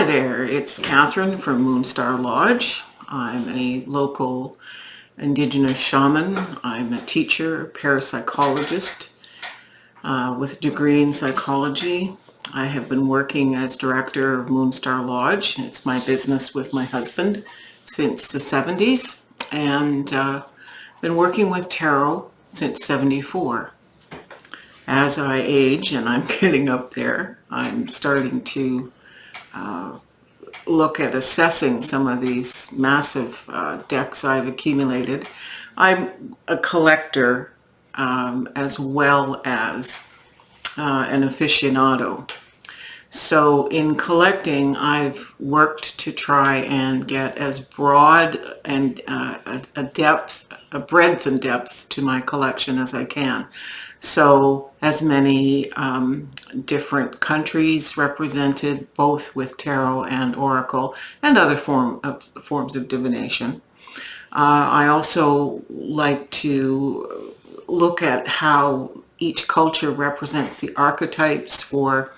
Hi there, it's Catherine from Moonstarlodge. I'm a local indigenous shaman. I'm a teacher, parapsychologist with a degree in psychology. I have been working as director of Moonstarlodge. It's my business with my husband since the 70s, and been working with tarot since 74. As I age, and I'm getting up there, I'm starting to look at assessing some of these massive decks I've accumulated. I'm a collector as well as an aficionado. So in collecting, I've worked to try and get as broad and a breadth and depth to my collection as I can. So as many different countries represented, both with tarot and oracle and other forms of divination. I also like to look at how each culture represents the archetypes for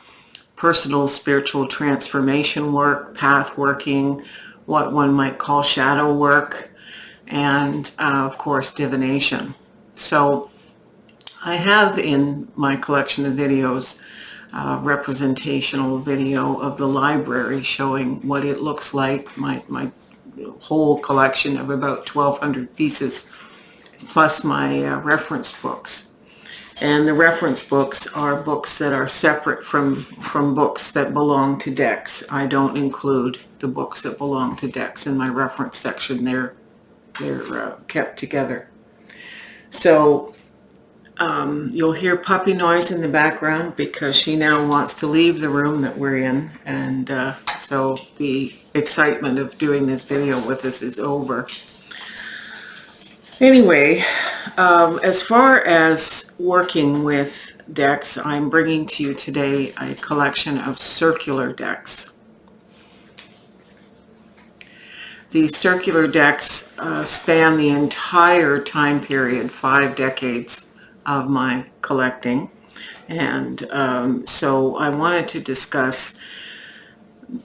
personal spiritual transformation work, path working, what one might call shadow work, and of course divination. So I have in my collection of videos representational video of the library showing what it looks like, my whole collection of about 1,200 pieces, plus my reference books. And the reference books are books that are separate from books that belong to decks. I don't include the books that belong to decks in my reference section. They're kept together. So you'll hear puppy noise in the background because she now wants to leave the room that we're in, and so the excitement of doing this video with us is over. Anyway, as far as working with decks, I'm bringing to you today a collection of circular decks. These circular decks span the entire time period, 5 decades of my collecting, and so I wanted to discuss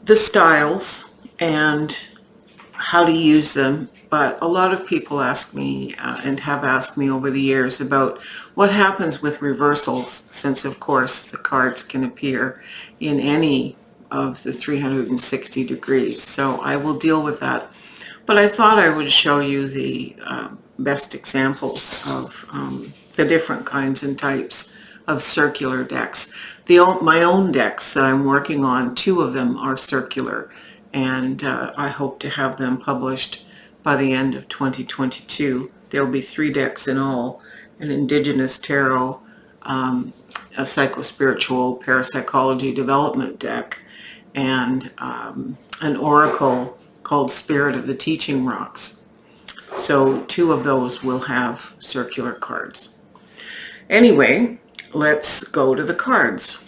the styles and how to use them. But a lot of people ask me and have asked me over the years about what happens with reversals, since of course the cards can appear in any of the 360 degrees. So I will deal with that. But I thought I would show you the best examples of the different kinds and types of circular decks. My own decks that I'm working on, 2 of them are circular, and I hope to have them published by the end of 2022. There'll be 3 decks in all: an indigenous tarot, a psychospiritual parapsychology development deck, and an oracle called Spirit of the Teaching Rocks. So 2 of those will have circular cards. Anyway, let's go to the cards.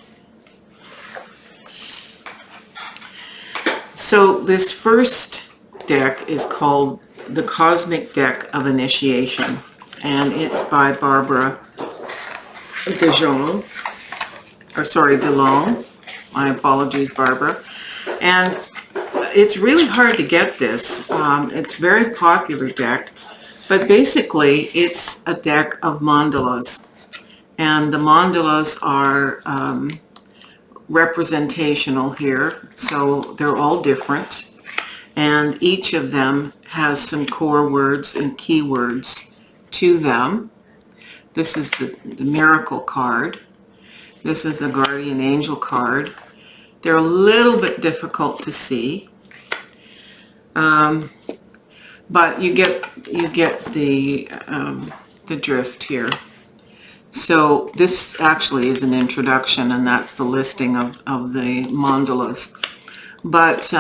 So this first deck is called the Cosmic Deck of Initiation, and it's by Barbara DeLong. My apologies, Barbara. And it's really hard to get this. It's a very popular deck, but basically it's a deck of mandalas, and the mandalas are representational here, so they're all different. And each of them has some core words and keywords to them. This is the Miracle card. This is the Guardian Angel card. They're a little bit difficult to see, but you get the drift here. So this actually is an introduction, and that's the listing of the mandalas. But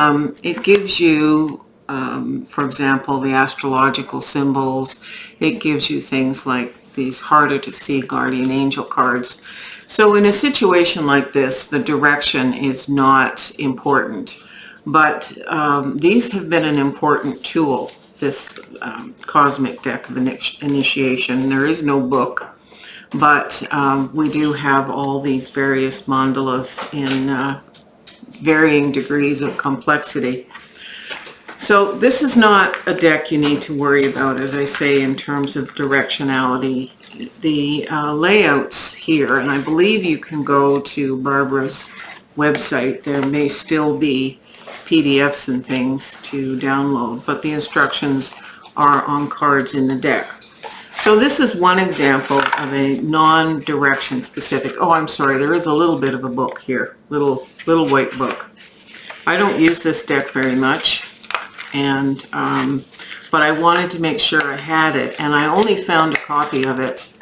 it gives you, for example, the astrological symbols. It gives you things like these harder to see guardian angel cards. So in a situation like this, the direction is not important. But these have been an important tool, this Cosmic Deck of Initiation. There is no book, but we do have all these various mandalas in varying degrees of complexity. So this is not a deck you need to worry about, as I say, in terms of directionality. The layouts here, and I believe you can go to Barbara's website. There may still be PDFs and things to download, but the instructions are on cards in the deck. So this is one example of a non-direction specific. Oh, I'm sorry, there is a little bit of a book here, little white book. I don't use this deck very much, and but I wanted to make sure I had it, and I only found a copy of it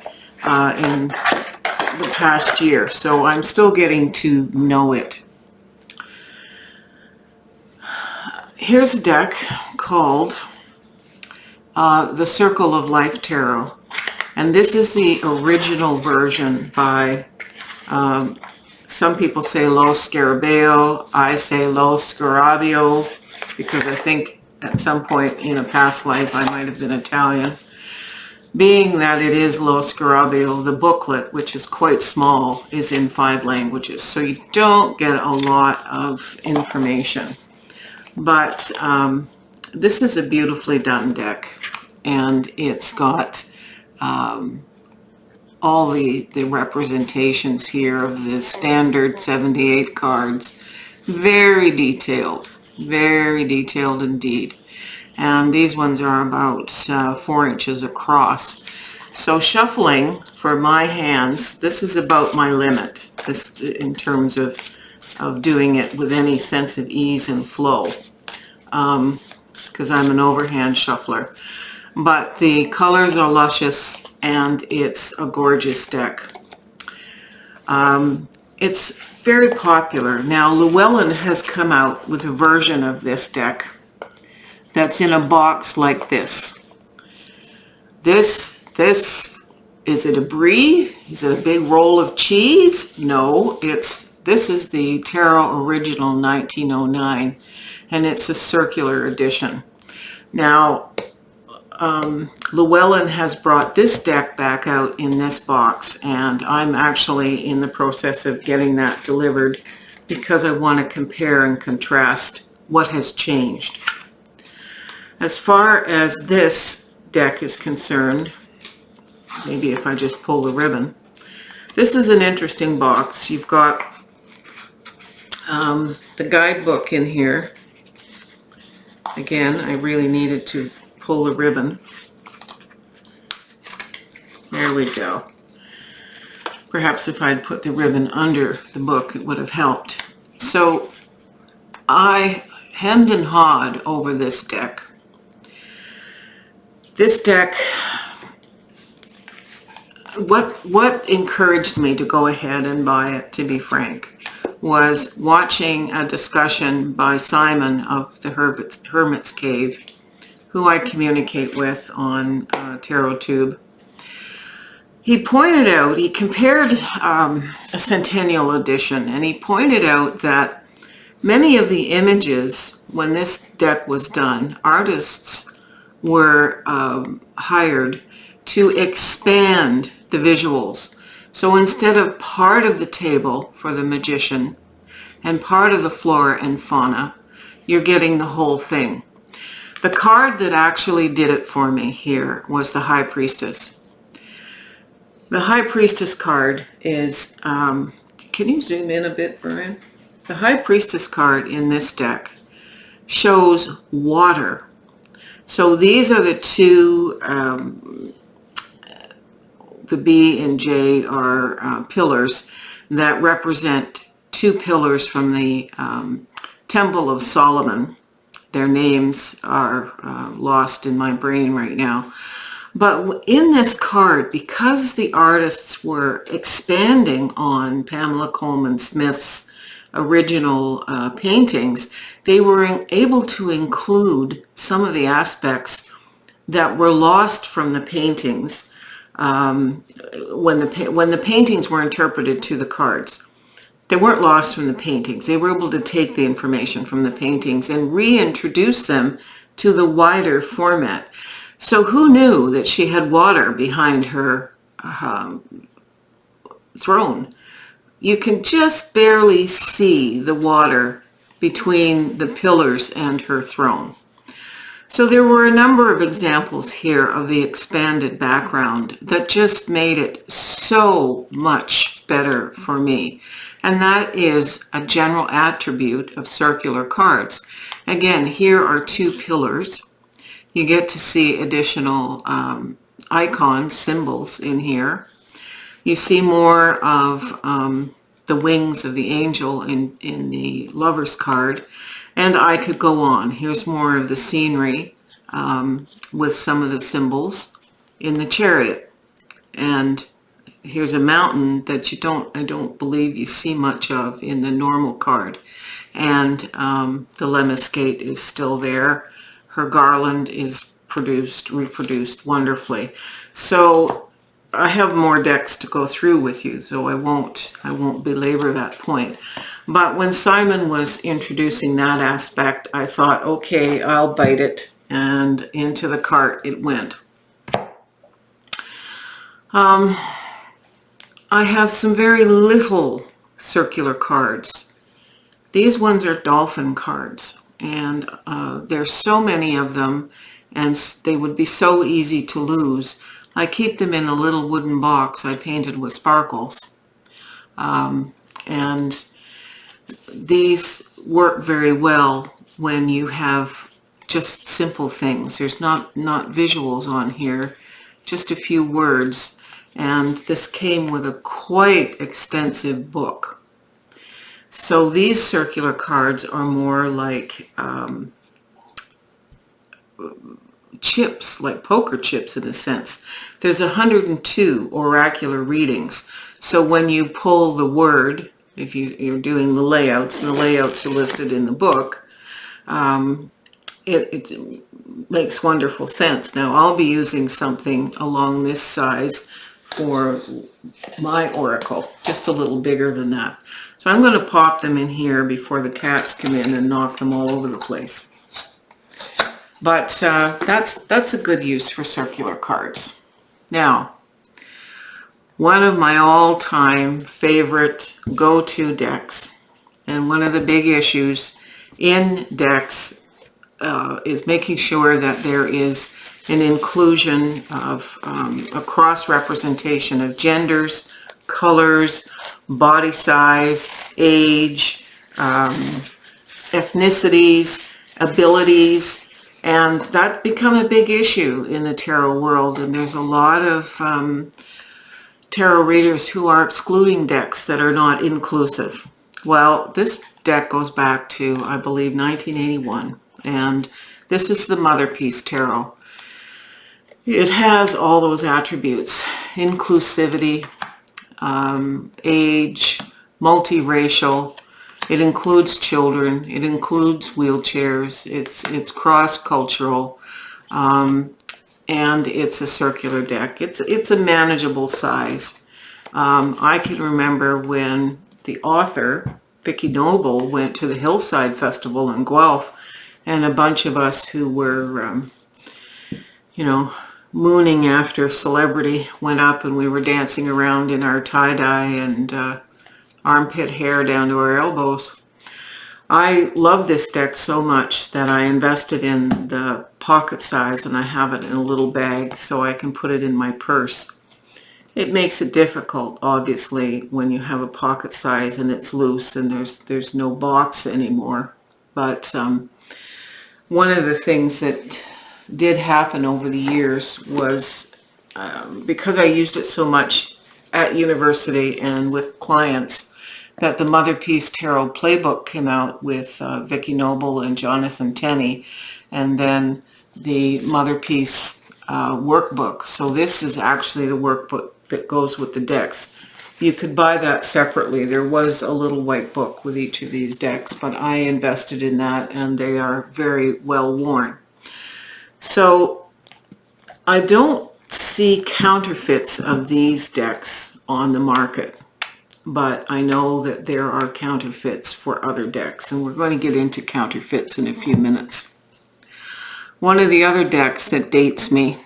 in the past year, so I'm still getting to know it. Here's a deck called the Circle of Life Tarot, and this is the original version by some people say Lo Scarabeo, I say Lo Scarabeo, because I think at some point in a past life I might have been Italian. Being that it is Lo Scarabeo, the booklet, which is quite small, is in 5 languages, so you don't get a lot of information. But this is a beautifully done deck, and it's got all the representations here of the standard 78 cards. Very detailed indeed. And these ones are about 4 inches across. So shuffling for my hands, this is about my limit, this in terms of doing it with any sense of ease and flow, because I'm an overhand shuffler. But the colors are luscious, and it's a gorgeous deck. It's very popular. Now, Llewellyn has come out with a version of this deck that's in a box like this. This, is it a brie? Is it a big roll of cheese? No, this is the Tarot Original 1909, and it's a circular edition. Now, Llewellyn has brought this deck back out in this box, and I'm actually in the process of getting that delivered because I want to compare and contrast what has changed. As far as this deck is concerned, maybe if I just pull the ribbon, this is an interesting box. You've got the guidebook in here. Again, I really needed to pull the ribbon. There we go. Perhaps if I'd put the ribbon under the book, it would have helped. So I hemmed and hawed over this deck. This deck, what encouraged me to go ahead and buy it, to be frank, was watching a discussion by Simon of the Hermit's Cave, who I communicate with on TarotTube. He pointed out, he compared a Centennial edition, and he pointed out that many of the images, when this deck was done, artists were hired to expand the visuals. So instead of part of the table for the magician and part of the flora and fauna, you're getting the whole thing. The card that actually did it for me here was the High Priestess. The High Priestess card is, can you zoom in a bit, Brian? The High Priestess card in this deck shows water. So these are the two, the B and J are pillars that represent 2 pillars from the Temple of Solomon. Their names are lost in my brain right now. But in this card, because the artists were expanding on Pamela Colman Smith's original paintings, they were able to include some of the aspects that were lost from the paintings when the paintings were interpreted to the cards. They weren't lost from the paintings. They were able to take the information from the paintings and reintroduce them to the wider format. So who knew that she had water behind her throne? You can just barely see the water between the pillars and her throne. So there were a number of examples here of the expanded background that just made it so much better for me. And that is a general attribute of circular cards. Again, here are two pillars. You get to see additional icons, symbols in here. You see more of the wings of the angel in the lover's card. And I could go on. Here's more of the scenery with some of the symbols in the chariot. And here's a mountain that I don't believe you see much of in the normal card. And the lemniscate is still there. Her garland is reproduced wonderfully. So I have more decks to go through with you, so I won't belabor that point. But when Simon was introducing that aspect, I thought, okay, I'll bite it, and into the cart it went. I have some very little circular cards. These ones are dolphin cards, and there's so many of them, and they would be so easy to lose. I keep them in a little wooden box I painted with sparkles. And these work very well when you have just simple things. There's not visuals on here, just a few words. And this came with a quite extensive book. So these circular cards are more like chips, like poker chips in a sense. There's 102 oracular readings. So when you pull the word, if you're doing the layouts, and the layouts are listed in the book, it makes wonderful sense. Now I'll be using something along this size for my oracle, just a little bigger than that. So I'm going to pop them in here before the cats come in and knock them all over the place. But that's a good use for circular cards. Now, one of my all-time favorite go-to decks, and one of the big issues in decks is making sure that there is an inclusion of a cross-representation of genders, colors, body size, age, ethnicities, abilities, and that's become a big issue in the tarot world. And there's a lot of tarot readers who are excluding decks that are not inclusive. Well, this deck goes back to, I believe, 1981, and this is the Motherpiece Tarot. It has all those attributes: inclusivity, age, multiracial. It includes children. It includes wheelchairs. It's cross-cultural, and it's a circular deck. It's a manageable size. I can remember when the author Vicki Noble went to the Hillside Festival in Guelph, and a bunch of us who were, mooning after celebrity went up, and we were dancing around in our tie-dye and armpit hair down to our elbows. I love this deck so much that I invested in the pocket size, and I have it in a little bag so I can put it in my purse. It makes it difficult, obviously, when you have a pocket size and it's loose and there's no box anymore. But one of the things that did happen over the years was because I used it so much at university and with clients, that the Motherpiece Tarot Playbook came out with Vicki Noble and Jonathan Tenney, and then the Motherpiece workbook. So this is actually the workbook that goes with the decks. You could buy that separately. There was a little white book with each of these decks, but I invested in that, and they are very well worn. So I don't see counterfeits of these decks on the market, but I know that there are counterfeits for other decks, and we're going to get into counterfeits in a few minutes. One of the other decks that dates me,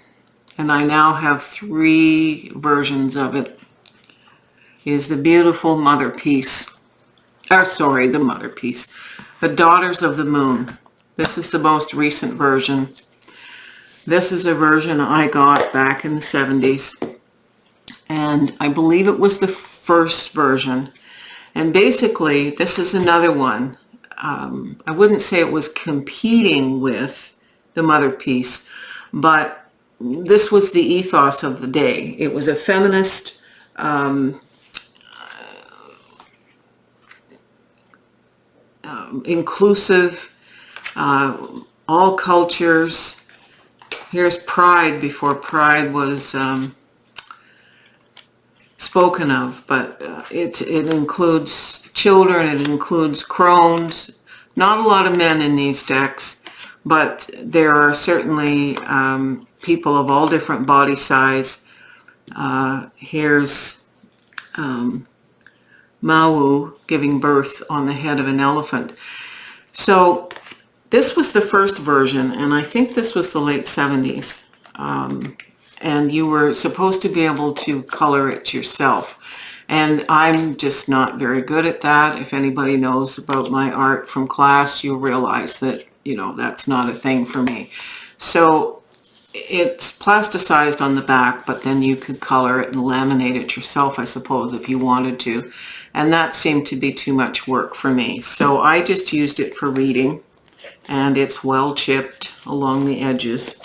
and I now have 3 versions of it, is the beautiful Motherpiece. The Motherpiece. The Daughters of the Moon. This is the most recent version. This is a version I got back in the 70s. And I believe it was the first version. And basically, this is another one. I wouldn't say it was competing with the Mother Piece, but this was the ethos of the day. It was a feminist, inclusive, all cultures. Here's Pride before Pride was spoken of, but it includes children, it includes crones. Not a lot of men in these decks, but there are certainly people of all different body size. Here's Mau giving birth on the head of an elephant. So this was the first version, and I think this was the late 70s. And you were supposed to be able to color it yourself. And I'm just not very good at that. If anybody knows about my art from class, you'll realize that, you know, that's not a thing for me. So it's plasticized on the back, but then you could color it and laminate it yourself, I suppose, if you wanted to. And that seemed to be too much work for me. So I just used it for reading, and it's well chipped along the edges.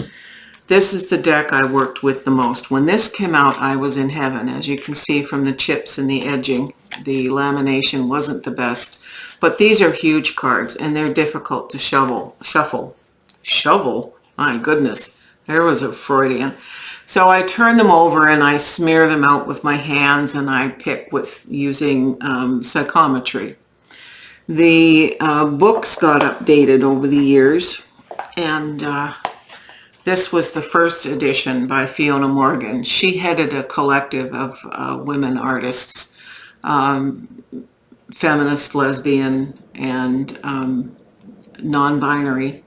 This is the deck I worked with the most. When this came out, I was in heaven. As you can see from the chips and the edging, the lamination wasn't the best. But these are huge cards, and they're difficult to shuffle. Shovel? My goodness, there was a Freudian. So I turn them over and I smear them out with my hands, and I pick with using psychometry. The books got updated over the years, and this was the first edition by Fiona Morgan. She headed a collective of women artists, feminist, lesbian, and non-binary.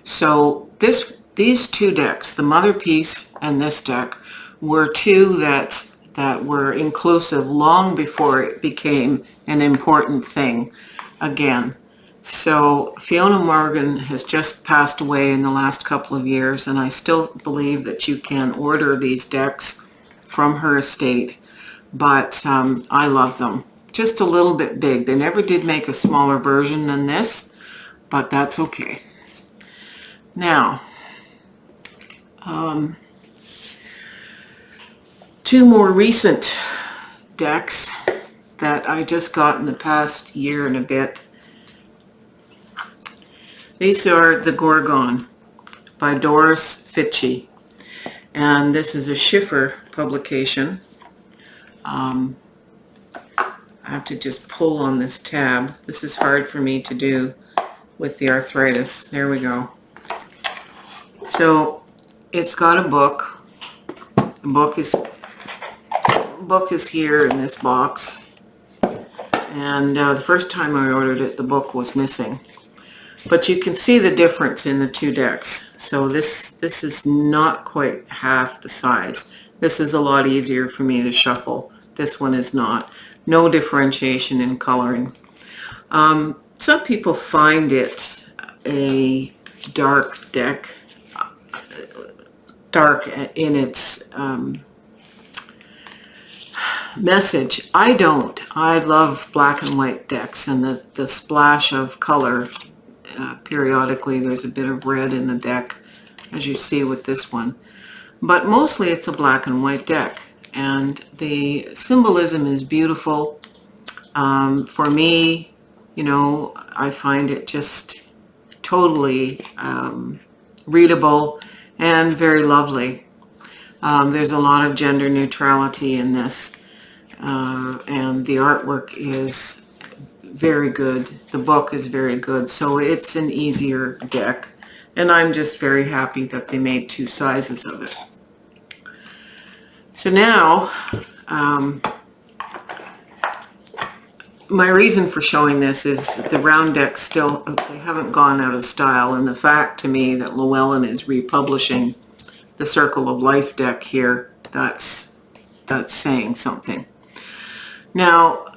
So these two decks, the Mother Piece and this deck, were two that were inclusive long before it became an important thing again. So Fiona Morgan has just passed away in the last couple of years, and I still believe that you can order these decks from her estate, but I love them. Just a little bit big. They never did make a smaller version than this, but that's okay. Now, two more recent decks that I just got in the past year and a bit. These are the Gorgon by Doris Fitchie, and this is a Schiffer publication. I have to just pull on this tab. This is hard for me to do with the arthritis. There we go. So it's got a book. The book is here in this box, and the first time I ordered it, the book was missing. But you can see the difference in the two decks. So this is not quite half the size. This is a lot easier for me to shuffle. This one is not. No differentiation in coloring. Some people find it a dark deck, dark in its message. I don't. I love black and white decks, and the splash of color. Periodically there's a bit of red in the deck, as you see with this one, but mostly it's a black and white deck, and the symbolism is beautiful. For me, you know, I find it just totally readable and very lovely. There's a lot of gender neutrality in this, and the artwork is very good. The book is very good, so it's an easier deck, and I'm just very happy that they made two sizes of it. So now, my reason for showing this is the round decks still, they haven't gone out of style, and the fact to me that Llewellyn is republishing the Circle of Life deck here, that's saying something. Now,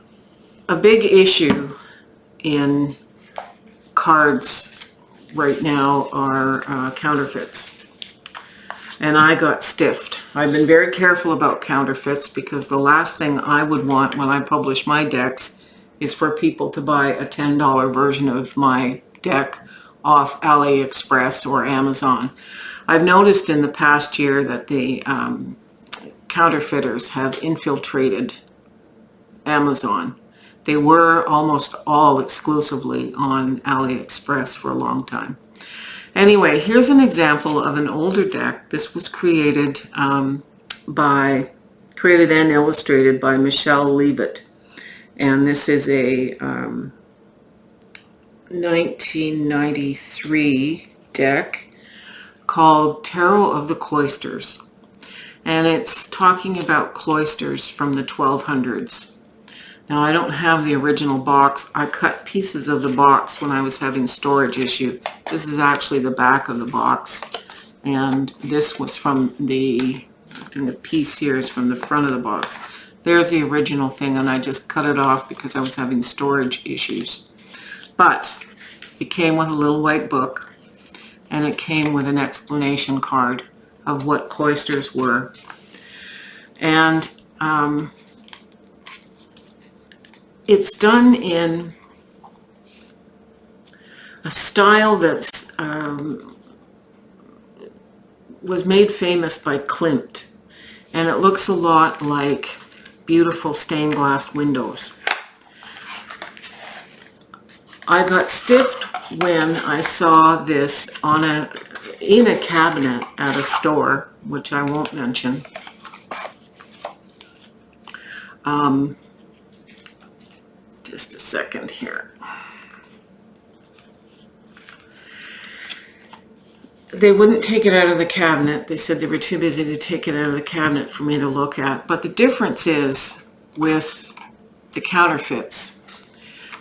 a big issue in cards right now are counterfeits. And I got stiffed. I've been very careful about counterfeits because the last thing I would want when I publish my decks is for people to buy a $10 version of my deck off AliExpress or Amazon. I've noticed in the past year that the counterfeiters have infiltrated Amazon. They were almost all exclusively on AliExpress for a long time. Anyway, here's an example of an older deck. This was created and illustrated by Michelle Leavitt. And this is a 1993 deck called Tarot of the Cloisters. And it's talking about cloisters from the 1200s. Now, I don't have the original box. I cut pieces of the box when I was having storage issue. This is actually the back of the box. And this was from the piece here is from the front of the box. There's the original thing, and I just cut it off because I was having storage issues. But it came with a little white book, and it came with an explanation card of what cloisters were. And it's done in a style that's was made famous by Klimt, and it looks a lot like beautiful stained glass windows. I got stiffed when I saw this in a cabinet at a store, which I won't mention. Just a second here. They wouldn't take it out of the cabinet. They said they were too busy to take it out of the cabinet for me to look at. But the difference is with the counterfeits,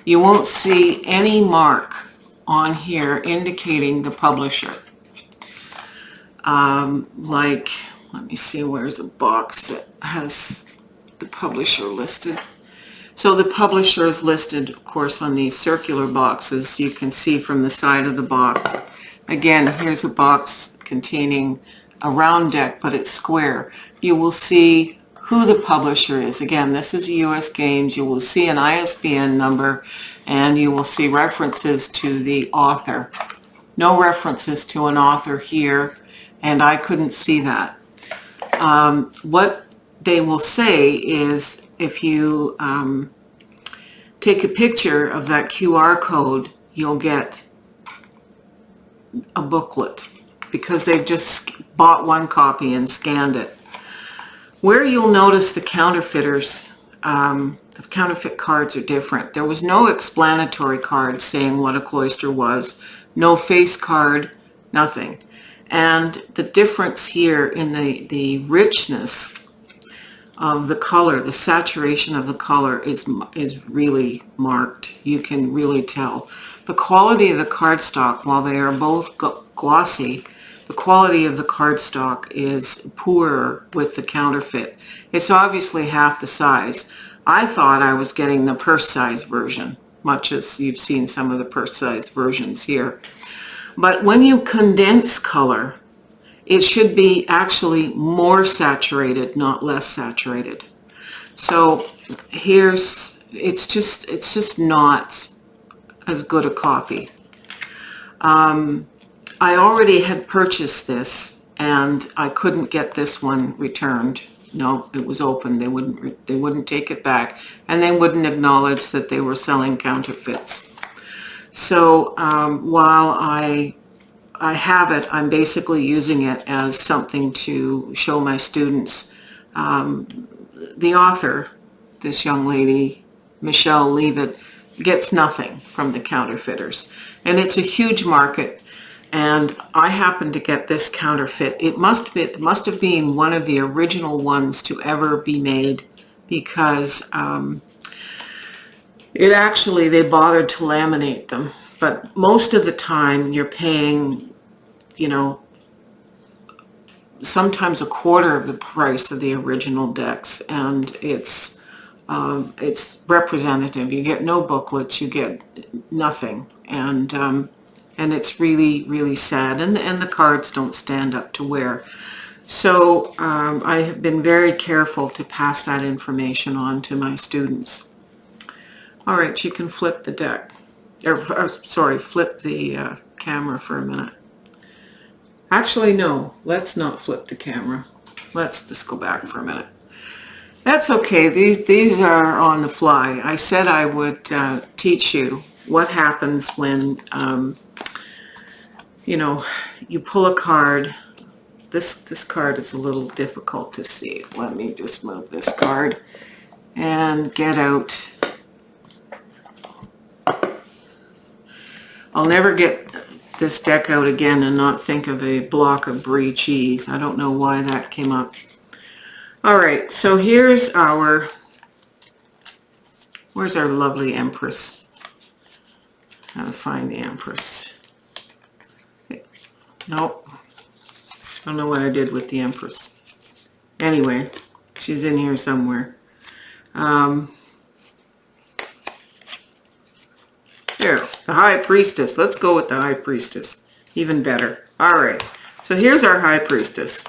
you won't see any mark on here indicating the publisher. Like, let me see, where's a box that has the publisher listed? So the publisher is listed, of course, on these circular boxes. You can see from the side of the box. Again, here's a box containing a round deck, but it's square. You will see who the publisher is. Again, this is US Games. You will see an ISBN number, and you will see references to the author. No references to an author here, and I couldn't see that. What they will say is, if you take a picture of that QR code, you'll get a booklet because they've just bought one copy and scanned it. Where you'll notice the counterfeiters, the counterfeit cards are different. There was no explanatory card saying what a cloister was, no face card, nothing. And the difference here in the richness of the color, the saturation of the color is really marked. You can really tell. The quality of the cardstock, while they are both glossy, the quality of the cardstock is poorer with the counterfeit. It's obviously half the size. I thought I was getting the purse size version, much as you've seen some of the purse size versions here. But when you condense color, it should be actually more saturated, not less saturated. So it's just not as good a copy. I already had purchased this, and I couldn't get this one returned. No, it was open. They wouldn't take it back, and they wouldn't acknowledge that they were selling counterfeits. So while I have it, I'm basically using it as something to show my students. The author, this young lady, Michelle Leavitt, gets nothing from the counterfeiters. And it's a huge market, and I happened to get this counterfeit. It must have been one of the original ones to ever be made, because they bothered to laminate them. But most of the time you're paying, sometimes a quarter of the price of the original decks, and it's it's representative. You get no booklets, you get nothing, and it's really, really sad. And the cards don't stand up to wear. So I have been very careful to pass that information on to my students. All right, you can flip the deck, or sorry, flip the camera for a minute. Actually, no, let's not flip the camera. Let's just go back for a minute. That's okay. These are on the fly. I said I would teach you what happens when, you know, you pull a card. This card is a little difficult to see. Let me just move this card and get out. I'll never get this deck out again and not think of a block of brie cheese. I don't know why that came up. All right, so here's where's our lovely Empress? How to find the Empress. Nope. Don't know what I did with the Empress. Anyway, she's in here somewhere. There, the High Priestess. Let's go with the High Priestess. Even better. All right, so here's our High Priestess.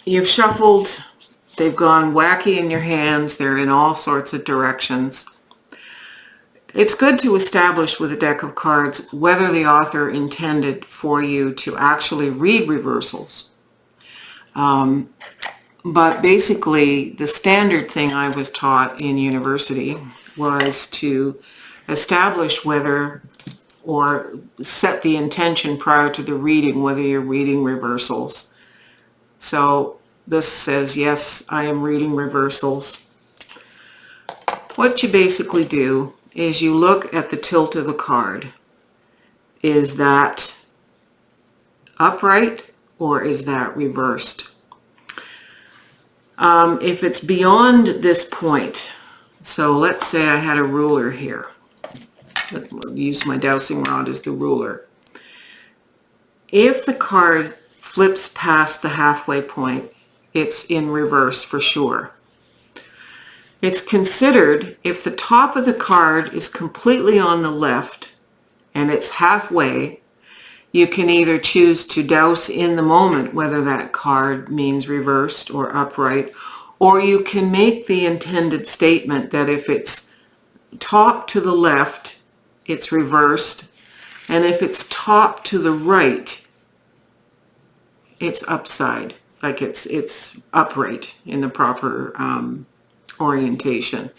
You've shuffled. They've gone wacky in your hands. They're in all sorts of directions. It's good to establish with a deck of cards whether the author intended for you to actually read reversals. But basically, the standard thing I was taught in university was to establish whether, or set the intention prior to the reading, whether you're reading reversals. So this says, yes, I am reading reversals. What you basically do is you look at the tilt of the card. Is that upright or is that reversed? If it's beyond this point, so let's say I had a ruler here. I'll use my dowsing rod as the ruler. If the card flips past the halfway point, it's in reverse for sure. It's considered, if the top of the card is completely on the left and it's halfway, you can either choose to douse in the moment whether that card means reversed or upright, or you can make the intended statement that if it's top to the left, it's reversed, and if it's top to the right, it's upside, like it's upright in the proper orientation.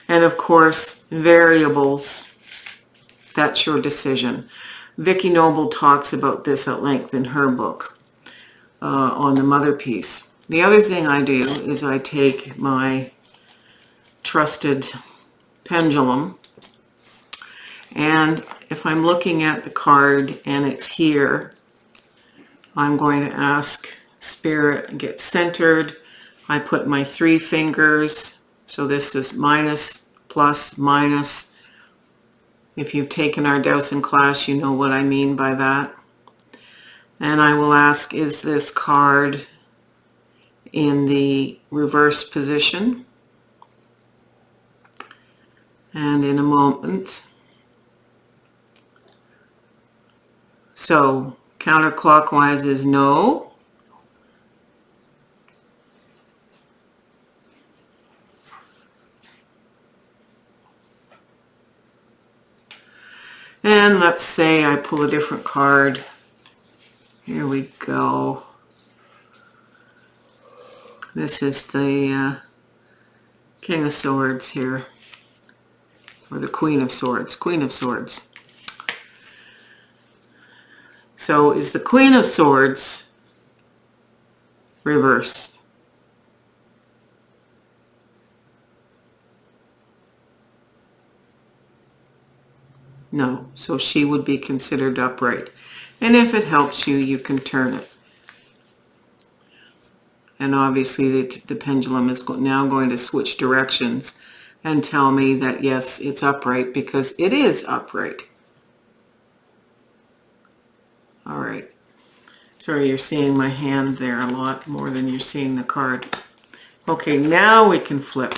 And of course, variables, that's your decision. Vicki Noble talks about this at length in her book on the mother piece. The other thing I do is I take my trusted pendulum, and if I'm looking at the card and it's here, I'm going to ask Spirit, get centered. I put my 3 fingers, so this is minus, plus, minus. If you've taken our dowsing class, you know what I mean by that. And I will ask, is this card in the reverse position? And in a moment. So counterclockwise is no. And let's say I pull a different card. Here we go. This is the King of Swords here, or the Queen of Swords, Queen of Swords. So is the Queen of Swords reversed? No, so she would be considered upright. And if it helps you, you can turn it. And obviously the pendulum is now going to switch directions and tell me that yes, it's upright, because it is upright. All right. Sorry, you're seeing my hand there a lot more than you're seeing the card. Okay, now we can flip.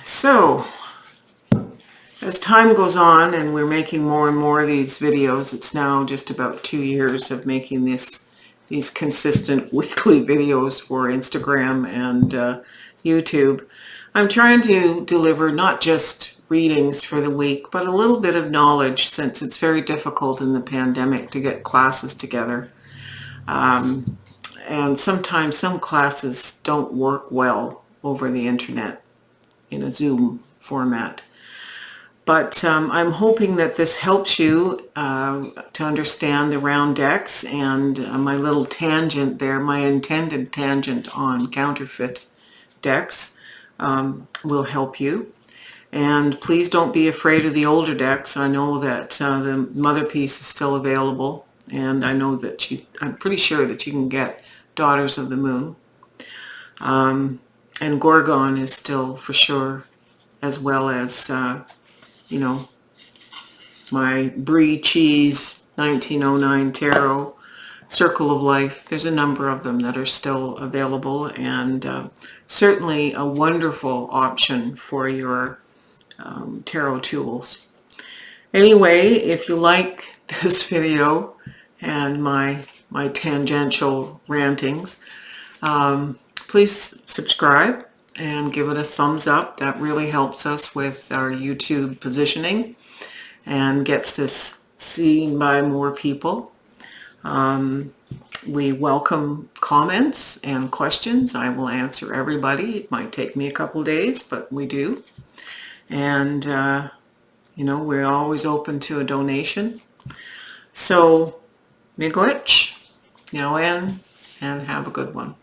So, as time goes on and we're making more and more of these videos, it's now just about 2 years of making these consistent weekly videos for Instagram and YouTube. I'm trying to deliver not just readings for the week, but a little bit of knowledge, since it's very difficult in the pandemic to get classes together. And sometimes some classes don't work well over the internet in a Zoom format. But I'm hoping that this helps you to understand the round decks, and my little tangent there, my intended tangent on counterfeit decks will help you. And please don't be afraid of the older decks. I know that the mother piece is still available, and I know that I'm pretty sure that you can get Daughters of the Moon. And Gorgon is still for sure, as well as you know, my Brie Cheese 1909 Tarot, Circle of Life. There's a number of them that are still available, and certainly a wonderful option for your tarot tools. Anyway, if you like this video and my tangential rantings, please subscribe and give it a thumbs up. That really helps us with our YouTube positioning and gets this seen by more people. We welcome comments and questions. I will answer everybody. It might take me a couple days, but we do. And, you know, we're always open to a donation. So, miigwech, and have a good one.